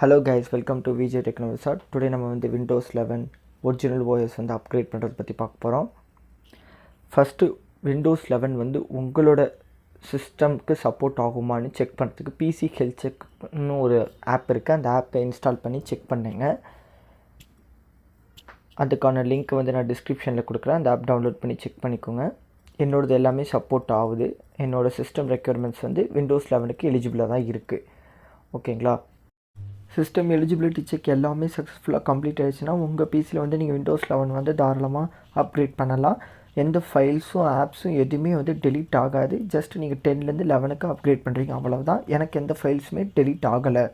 Hello guys, welcome to VJ TECHNO. Today நம்ம வந்து Windows 11 original OS வந்து upgrade பண்ணுறது பற்றி பார்க்க போகிறோம். ஃபஸ்ட்டு Windows 11 வந்து உங்களோட சிஸ்டம்க்கு சப்போர்ட் ஆகுமான்னு செக் பண்ணுறதுக்கு PC ஹெல்த் செக்னு ஒரு ஆப் இருக்குது. அந்த ஆப்பை இன்ஸ்டால் பண்ணி செக் பண்ணுங்க. அதுக்கான லிங்க் வந்து நான் டிஸ்கிரிப்ஷனில் கொடுக்குறேன். அந்த ஆப் டவுன்லோட் பண்ணி செக் பண்ணிக்கோங்க. என்னோடது எல்லாமே சப்போர்ட் ஆகுது. என்னோடய சிஸ்டம் ரெக்யர்மெண்ட்ஸ் வந்து Windows 11க்கு எலிஜிபிளாக தான் இருக்குது. ஓகேங்களா? சிஸ்டம் எலிஜிபிலிட்டி செக் எல்லாமே சக்ஸஸ்ஃபுல்லாக கம்ப்ளீட் ஆகிடுச்சுன்னா உங்கள் பிசியில் வந்து நீங்கள் Windows 11 வந்து தாராளமாக அப்கிரேட் பண்ணலாம். எந்த ஃபைல்ஸும் ஆப்ஸும் எதுவுமே வந்து டெலீட் ஆகாது. ஜஸ்ட் நீங்கள் 10லேருந்து 11க்கு அப்கிரேட் பண்ணுறீங்க, அவ்வளோதான். எனக்கு எந்த ஃபைல்ஸுமே டெலீட் ஆகலை.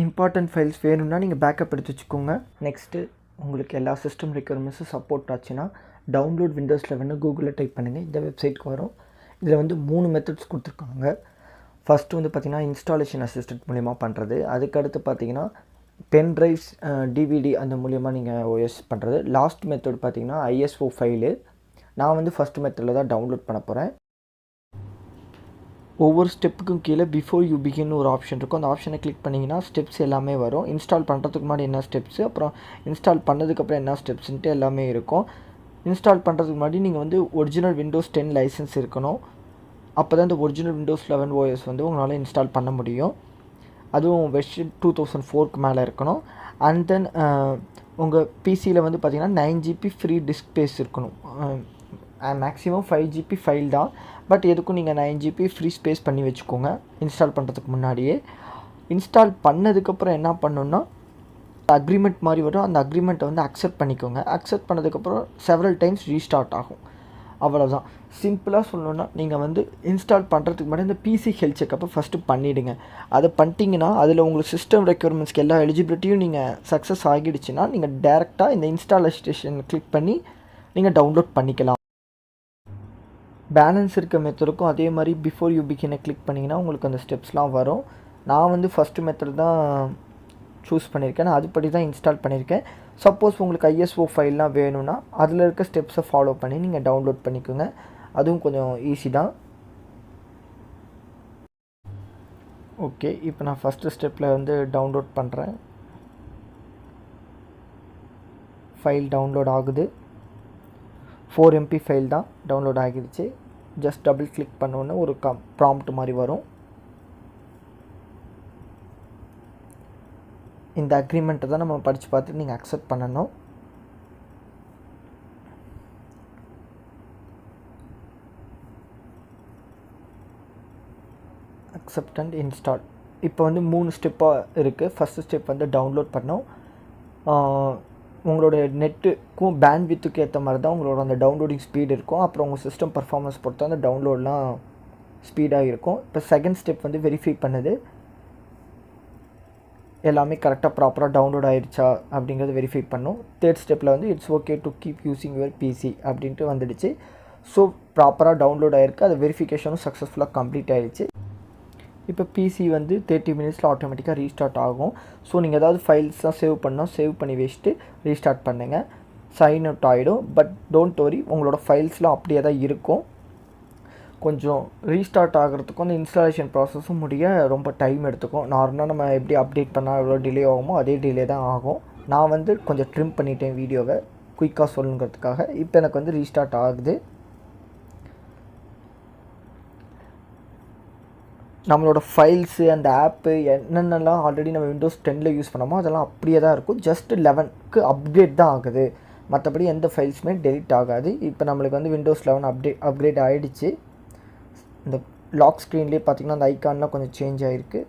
இம்பார்ட்டன்ட் ஃபைல்ஸ் வேணும்னா நீங்கள் பேக்கப் எடுத்து வச்சுக்கோங்க. நெக்ஸ்ட்டு உங்களுக்கு எல்லா சிஸ்டம் ரெக்யர்மெண்ட்ஸும் சப்போர்ட் ஆச்சுன்னா டவுன்லோட் Windows 11 கூகுளில் டைப் பண்ணுங்கள். இந்த வெப்சைட்க்கு வரும். இதில் வந்து 3 மெத்தட்ஸ் கொடுத்துருக்காங்க. ஃபஸ்ட்டு வந்து பார்த்திங்கன்னா இன்ஸ்டாலேஷன் அசிஸ்டன்ட் மூலிமா பண்ணுறது. அதுக்கடுத்து பார்த்திங்கன்னா பென் ட்ரைவ்ஸ் டிவிடி அந்த மூலிமா நீங்கள் ஓஎஸ் பண்ணுறது. லாஸ்ட் மெத்தட் பார்த்திங்கன்னா ISO ஃபைலு. நான் வந்து ஃபஸ்ட் மெத்தடில் தான் டவுன்லோட் பண்ண போகிறேன். ஒவ்வொரு ஸ்டெப்புக்கும் கீழே பிஃபோர் யூ பிகின் ஒரு ஆப்ஷன் இருக்கும். அந்த ஆப்ஷனை கிளிக் பண்ணிங்கன்னா ஸ்டெப்ஸ் எல்லாமே வரும். இன்ஸ்டால் பண்ணுறதுக்கு முன்னாடி என்ன ஸ்டெப்ஸு, அப்புறம் இன்ஸ்டால் பண்ணதுக்கப்புறம் என்ன ஸ்டெப்ஸுன்ட்டு எல்லாமே இருக்கும். இன்ஸ்டால் பண்ணுறதுக்கு முன்னாடி நீங்கள் வந்து ஒரிஜினல் Windows 10 லைசன்ஸ் இருக்கணும். அப்போ தான் இந்த ஒரிஜினல் Windows 11 OS வந்து உங்களால் இன்ஸ்டால் பண்ண முடியும். அதுவும் வெர்ஷன் 2004க்கு மேலே இருக்கணும். அண்ட் தென் உங்கள் பிசியில் வந்து பார்த்திங்கன்னா 9 GB ஃப்ரீ டிஸ்க் ஸ்பேஸ் இருக்கணும். மேக்ஸிமம் 5 GB ஃபைல் தான். பட் எதுக்கும் நீங்கள் 9 GB ஃப்ரீ ஸ்பேஸ் பண்ணி வச்சுக்கோங்க இன்ஸ்டால் பண்ணுறதுக்கு முன்னாடியே. இன்ஸ்டால் பண்ணதுக்கப்புறம் என்ன பண்ணணுன்னா அக்ரிமெண்ட் மாதிரி வரும். அந்த அக்ரிமெண்ட்டை வந்து அக்செப்ட் பண்ணிக்கோங்க. அக்செப்ட் பண்ணதுக்கப்புறம் செவரல் டைம்ஸ் ரீஸ்டார்ட் ஆகும். அவ்வளோதான். சிம்பிளாக சொல்லணுன்னா நீங்கள் வந்து இன்ஸ்டால் பண்ணுறதுக்கு முன்னாடி இந்த PC ஹெல்த் செக்கப்பை ஃபஸ்ட்டு பண்ணிவிடுங்க. அதை பண்ணிட்டீங்கன்னா அதில் உங்களுக்கு சிஸ்டம் ரெக்யர்மெண்ட்ஸ்க்கு எல்லா எலிஜிபிலிட்டியும் நீங்கள் சக்ஸஸ் ஆகிடுச்சுன்னா நீங்கள் டேரெக்டாக இந்த இன்ஸ்டாலேஷன் கிளிக் பண்ணி நீங்கள் டவுன்லோட் பண்ணிக்கலாம். பேலன்ஸ் இருக்க மெத்தடுக்கும் அதே மாதிரி பிஃபோர் யூ பிகினை கிளிக் பண்ணிங்கன்னா உங்களுக்கு அந்த ஸ்டெப்ஸ்லாம் வரும். நான் வந்து ஃபஸ்ட்டு மெத்தட் தான் சூஸ் பண்ணியிருக்கேன். நான் அதுபடி தான் இன்ஸ்டால் பண்ணியிருக்கேன். சப்போஸ் உங்களுக்கு ISO ஃபைல்லாம் வேணும்னா அதில் இருக்க ஸ்டெப்ஸை ஃபாலோ பண்ணி நீங்கள் டவுன்லோட் பண்ணிக்கோங்க. அதுவும் கொஞ்சம் ஈஸி தான். ஓகே, இப்போ நான் ஃபஸ்ட்டு ஸ்டெப்பில் வந்து டவுன்லோட் பண்ணுறேன். ஃபைல் டவுன்லோட் ஆகுது. 4 MB ஃபைல் தான் டவுன்லோட் ஆகிடுச்சு. ஜஸ்ட் டபுள் கிளிக் பண்ணோன்னே ஒரு ப்ராம்ப்ட் மாதிரி வரும். இந்த அக்ரிமெண்ட்டை தான் நம்ம படித்து பார்த்துட்டு நீங்கள் அக்செப்ட் பண்ணணும். Accept and install. இப்போ வந்து 3 ஸ்டெப்பாக இருக்குது. ஃபஸ்ட்டு ஸ்டெப் வந்து டவுன்லோட் பண்ணோம். உங்களோட நெட்டுக்கும் பேண்ட்வித்துக்கு ஏற்ற மாதிரி தான் உங்களோட அந்த டவுன்லோடிங் ஸ்பீடு இருக்கும். அப்புறம் உங்கள் சிஸ்டம் பர்ஃபார்மன்ஸ் பொறுத்து அந்த டவுன்லோட்லாம் ஸ்பீடாக இருக்கும். இப்போ செகண்ட் ஸ்டெப் வந்து வெரிஃபை பண்ணுது. எல்லாமே கரெக்டாக ப்ராப்பராக டவுன்லோட் ஆகிடுச்சா அப்படிங்கிறது வெரிஃபை பண்ணும். தேர்ட் ஸ்டெப்பில் வந்து it's okay to keep using your PC அப்படின்ட்டு வந்துடுச்சு. ஸோ ப்ராப்பராக டவுன்லோட் ஆகிருக்கு. அது வெரிஃபிகேஷனும் சக்ஸஸ்ஃபுல்லாக கம்ப்ளீட் ஆகிடுச்சு. இப்போ PC வந்து 30 மினிட்ஸில் ஆட்டோமேட்டிக்காக ரீஸ்டார்ட் ஆகும். ஸோ நீங்கள் ஏதாவது ஃபைல்ஸ்லாம் சேவ் பண்ணால் சேவ் பண்ணி வச்சுட்டு ரீஸ்டார்ட் பண்ணுங்கள். சைன் அவுட் ஆகிடும். பட் டோன்ட் வரி, உங்களோட ஃபைல்ஸ்லாம் அப்படியே தான் இருக்கும். கொஞ்சம் ரீஸ்டார்ட் ஆகிறதுக்கும் அந்த இன்ஸ்டாலேஷன் ப்ராசஸும் முடிய ரொம்ப டைம் எடுத்துக்கும். நார்மலாக நம்ம எப்படி அப்டேட் பண்ணால் எவ்வளோ டிலே ஆகுமோ அதே டிலே தான் ஆகும். நான் வந்து கொஞ்சம் ட்ரிம் பண்ணிட்டேன் வீடியோவை குயிக்காக சொல்லுங்கிறதுக்காக. இப்போ எனக்கு வந்து ரீஸ்டார்ட் ஆகுது. நம்மளோட ஃபைல்ஸு அந்த ஆப்பு என்னென்னலாம் ஆல்ரெடி நம்ம Windows 10 யூஸ் பண்ணோமோ அதெல்லாம் அப்படியே தான் இருக்கும். ஜஸ்ட் 11க்கு அப்கிரேட் தான் ஆகுது. மற்றபடி எந்த ஃபைல்ஸுமே டெலிட் ஆகாது. இப்போ நம்மளுக்கு வந்து Windows 11 அப்கிரேட் ஆகிடுச்சு. இந்த லாக் ஸ்க்ரீன்லேயே பார்த்திங்கன்னா அந்த ஐக்கான்லாம் கொஞ்சம் சேஞ்ச் ஆகிருக்கு.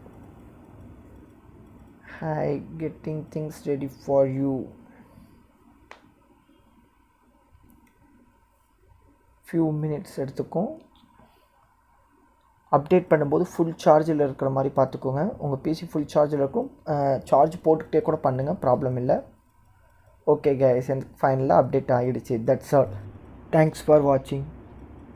High getting things ready for you. Few minutes எடுத்துக்கும். அப்டேட் பண்ணும்போது ஃபுல் சார்ஜில் இருக்கிற மாதிரி பார்த்துக்கோங்க. உங்கள் PC ஃபுல் சார்ஜில் இருக்கும். சார்ஜ் போட்டுக்கிட்டே கூட பண்ணுங்கள், ப்ராப்ளம் இல்லை. ஓகே கைஸ், எனக்கு ஃபைனலாக அப்டேட் ஆகிடுச்சு. That's all. தேங்க்ஸ் ஃபார் வாட்சிங்.